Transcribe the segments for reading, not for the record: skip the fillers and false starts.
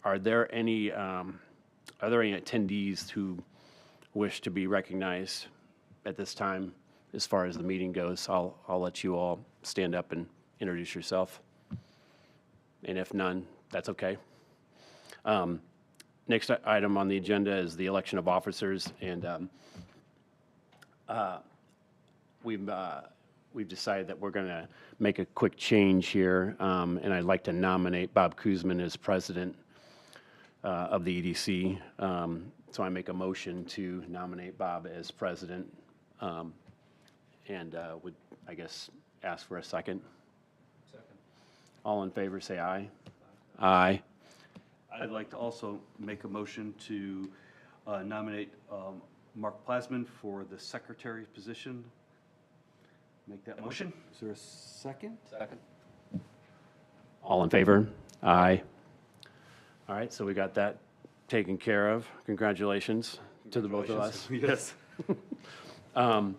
Are there any attendees who wish to be recognized at this time as far as the meeting goes? I'll let you all stand up and introduce yourself. And if none, that's okay. Next item on the agenda is the election of officers, and we've decided that we're going to make a quick change here, and I'd like to nominate Bob Kuzman as president of the EDC. So I make a motion to nominate Bob as president, and would, I guess, ask for a second. Second. All in favor, say aye. Aye. I'd like to also make a motion to nominate Mark Plasman for the secretary position. Make that motion. Is there a second? Second. All in favor? Aye. All right, so we got that taken care of. Congratulations to the both of us. Yes. I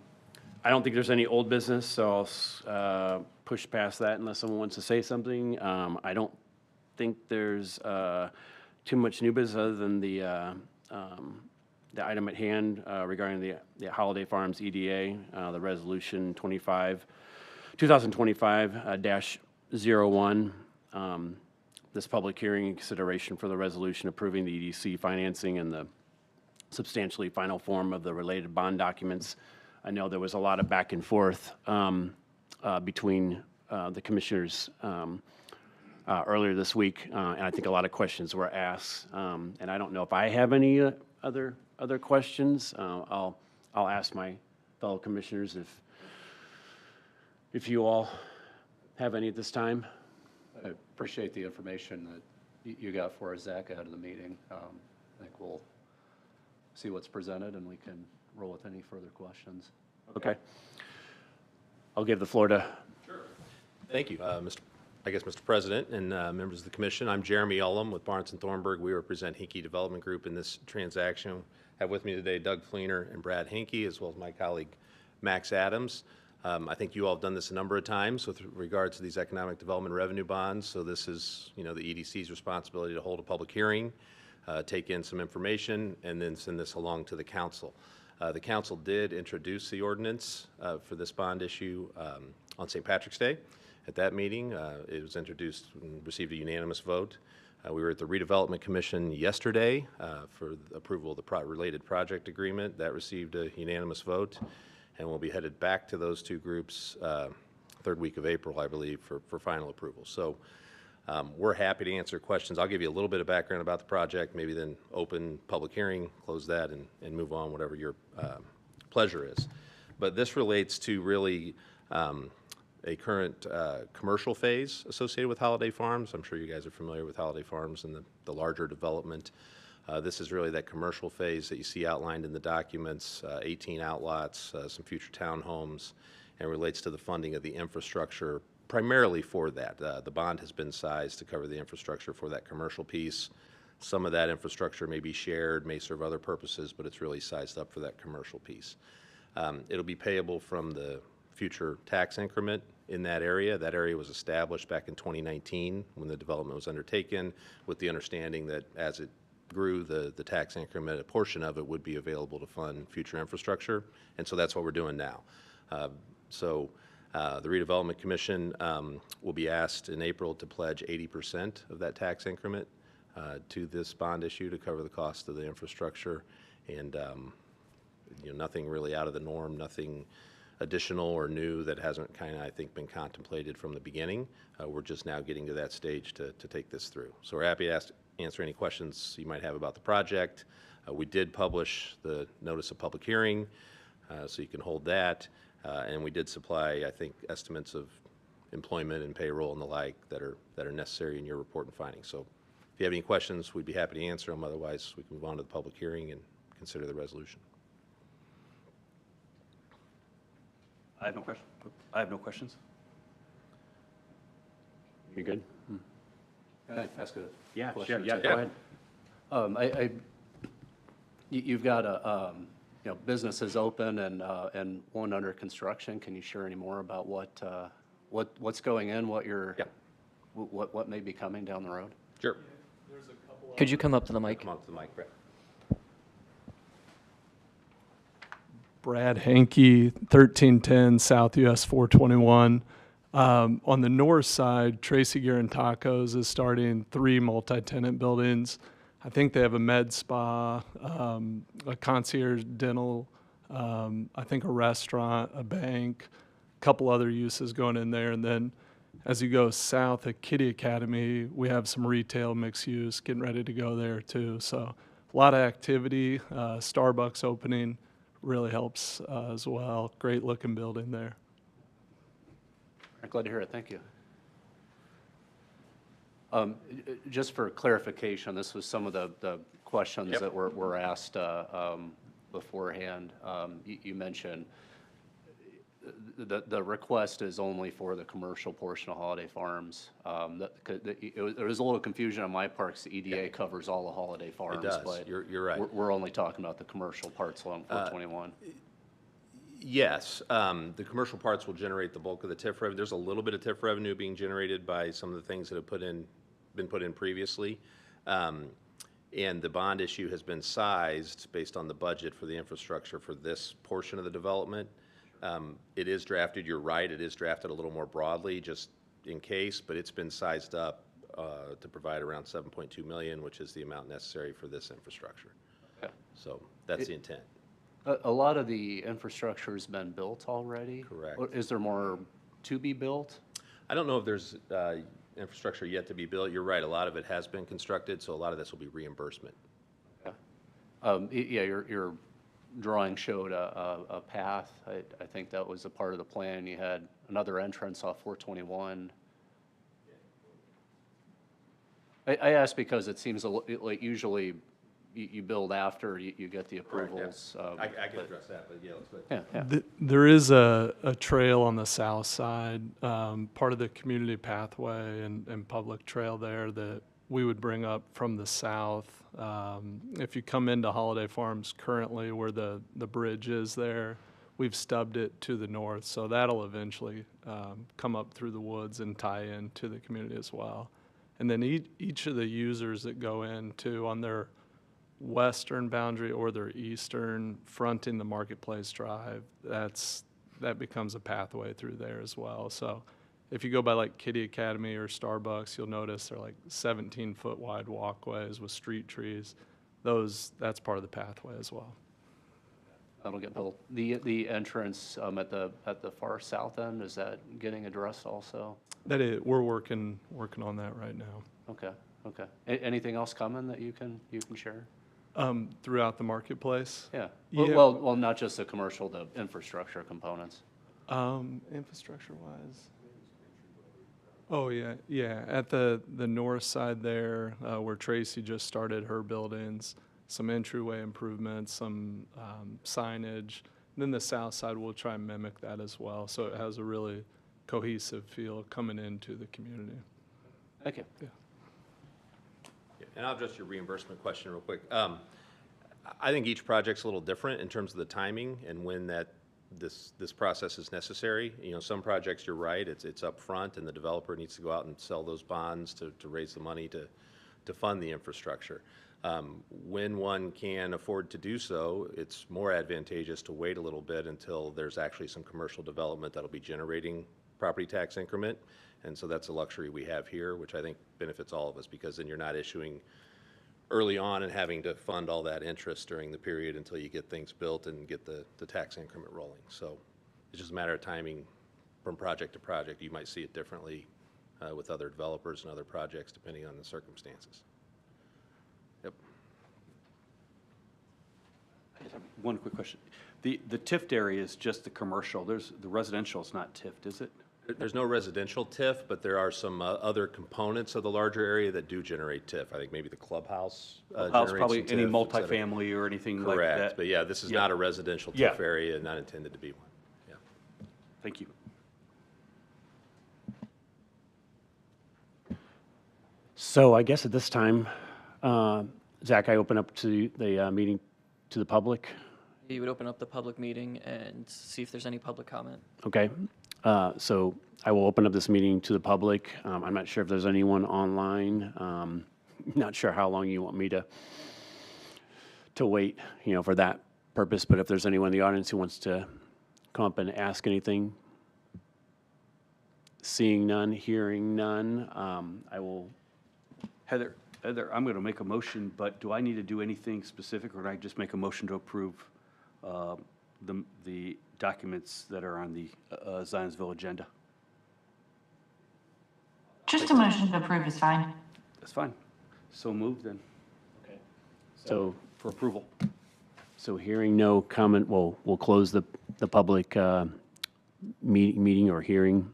don't think there's any old business, so I'll push past that unless someone wants to say something. I don't think there's too much new business other than the item at hand regarding the Holiday Farms EDA, the resolution 2025-01. This public hearing and consideration for the resolution approving the EDC financing and the substantially final form of the related bond documents. I know there was a lot of back and forth between the commissioners earlier this week, and I think a lot of questions were asked. And I don't know if I have any other questions. I'll ask my fellow commissioners if you all have any at this time. I appreciate the information that you got for us, Zach, ahead of the meeting. I think we'll see what's presented and we can roll with any further questions. Okay. I'll give the floor to. Sure. Thank you, Mr. President and members of the commission. I'm Jeremy Ullum with Barnes & Thornburg. We represent Hinkey Development Group in this transaction. I have with me today Doug Fleener and Brad Hinkey, as well as my colleague Max Adams. I think you all have done this a number of times with regards to these economic development revenue bonds. So this is, the EDC's responsibility to hold a public hearing, take in some information, and then send this along to the council. The council did introduce the ordinance for this bond issue on St. Patrick's Day. At that meeting, it was introduced and received a unanimous vote. We were at the Redevelopment Commission yesterday for the approval of the related project agreement. That received a unanimous vote, and we'll be headed back to those two groups third week of April, I believe, for final approval. So we're happy to answer questions. I'll give you a little bit of background about the project, maybe then open public hearing, close that, and move on, whatever your pleasure is. But this relates to really a current commercial phase associated with Holiday Farms. I'm sure you guys are familiar with Holiday Farms and the larger development. This is really that commercial phase that you see outlined in the documents, 18 outlots, some future townhomes, and relates to the funding of the infrastructure primarily for that. The bond has been sized to cover the infrastructure for that commercial piece. Some of that infrastructure may be shared, may serve other purposes, but it's really sized up for that commercial piece. It'll be payable from the future tax increment in that area. That area was established back in 2019 when the development was undertaken, with the understanding that as it grew, the tax increment, a portion of it would be available to fund future infrastructure, and so that's what we're doing now. The Redevelopment Commission will be asked in April to pledge 80% of that tax increment to this bond issue to cover the cost of the infrastructure, and nothing really out of the norm, nothing additional or new that hasn't I think, been contemplated from the beginning. We're just now getting to that stage to take this through. So we're happy to answer any questions you might have about the project. We did publish the notice of public hearing, so you can hold that. And we did supply, I think, estimates of employment and payroll and the like that are necessary in your report and findings. So if you have any questions, we'd be happy to answer them. Otherwise, we can move on to the public hearing and consider the resolution. I have no questions. You good? Can I ask a Yeah, question? sure. Yeah, go ahead. You've got a businesses open and one under construction. Can you share any more about what's going in, what may be coming down the road? Sure. Could you come up to the mic? Come on to the mic, Brett. Brad Hankey, 1310 South US 421. On the north side, Tracy Guerin Tacos is starting 3 multi-tenant buildings. I think they have a med spa, a concierge dental, I think a restaurant, a bank, a couple other uses going in there. And then as you go south at Kitty Academy, we have some retail mixed use getting ready to go there too. So a lot of activity, Starbucks opening really helps as well. Great looking building there. I'm glad to hear it. Thank you. Just for clarification, this was some of the questions Yep. that were asked beforehand. You mentioned the request is only for the commercial portion of Holiday Farms. There was a little confusion on my part because the EDA covers all the Holiday Farms. does. But You're right. We're only talking about the commercial parts along 421. Yes, the commercial parts will generate the bulk of the TIF revenue. There's a little bit of TIF revenue being generated by some of the things that have been put in previously. And the bond issue has been sized based on the budget for the infrastructure for this portion of the development. It is drafted, you're right, it is drafted a little more broadly just in case, but it's been sized up to provide around 7.2 million, which is the amount necessary for this infrastructure. Okay. So that's the intent. A lot of the infrastructure has been built already. Correct. Or is there more to be built? I don't know if there's infrastructure yet to be built. You're right, a lot of it has been constructed, so a lot of this will be reimbursement. Yeah, your drawing showed a path. I think that was a part of the plan. You had another entrance off 421. I asked because it seems like usually you build after you get the approvals. I can address that, but yeah, let's go ahead. Yeah. There is a trail on the south side, part of the community pathway and public trail there that we would bring up from the south. If you come into Holiday Farms currently where the bridge is there, we've stubbed it to the north. So that'll eventually come up through the woods and tie in to the community as well. And then each of the users that go into on their western boundary or their eastern fronting the Marketplace Drive, that becomes a pathway through there as well. So if you go by like Kitty Academy or Starbucks, you'll notice they're like 17-foot wide walkways with street trees. That's part of the pathway as well. That'll get built. The entrance at the far south end, is that getting addressed also? We're working on that right now. Okay. Anything else coming that you can share? Throughout the Marketplace. Yeah. Yeah. Well, not just the commercial, the infrastructure components. Infrastructure-wise. Oh, yeah. At the north side there, where Tracy just started her buildings, some entryway improvements, some signage. And then the south side, we'll try and mimic that as well. So it has a really cohesive feel coming into the community. Thank you. Yeah. And I'll address your reimbursement question real quick. I think each project's a little different in terms of the timing and when this process is necessary. You know, some projects, you're right, it's up front and the developer needs to go out and sell those bonds to raise the money to fund the infrastructure. When one can afford to do so, it's more advantageous to wait a little bit until there's actually some commercial development that'll be generating property tax increment. And so that's a luxury we have here, which I think benefits all of us, because then you're not issuing early on and having to fund all that interest during the period until you get things built and get the tax increment rolling. So it's just a matter of timing from project to project. You might see it differently with other developers and other projects depending on the circumstances. Yep. I just have one quick question. The TIFT area is just the commercial. The residential is not TIFT, is it? There's no residential TIF, but there are some other components of the larger area that do generate TIF. I think maybe the clubhouse House, generates probably some any TIF, et cetera. multifamily or anything like that? Correct, but yeah, this is Yeah. not a residential Yeah. TIF area, not intended to be one. Yeah. Thank you. So I guess at this time, Zach, I open up to the meeting to the public. You would open up the public meeting and see if there's any public comment. Okay, so I will open up this meeting to the public. I'm not sure if there's anyone online. not sure how long you want me to wait, for that purpose, but if there's anyone in the audience who wants to come up and ask anything, seeing none, hearing none, I will, Heather, I'm going to make a motion, but do I need to do anything specific, or do I just make a motion to approve the documents that are on the Zionsville agenda? Just a motion to approve is fine. That's fine. So moved then, so, for approval. so hearing no comment, we'll close the public meeting or hearing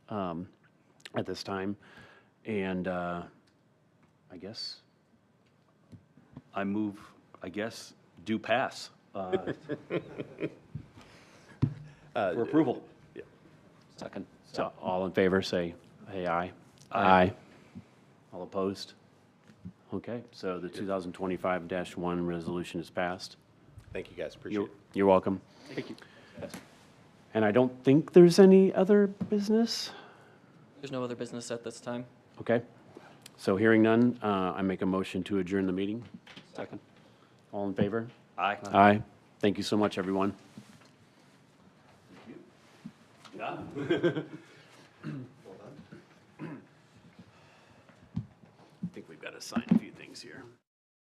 at this time. And I guess, I move, do pass for approval. Second. so all in favor, say aye. Aye. All opposed? Okay, so the 2025-1 resolution is passed. Thank you, guys, appreciate it. You're welcome. Thank you. And I don't think there's any other business? There's no other business at this time. Okay, so hearing none, I make a motion to adjourn the meeting. Second. All in favor? Aye. Aye. Thank you so much, everyone. Yeah. I think we've got to sign a few things here.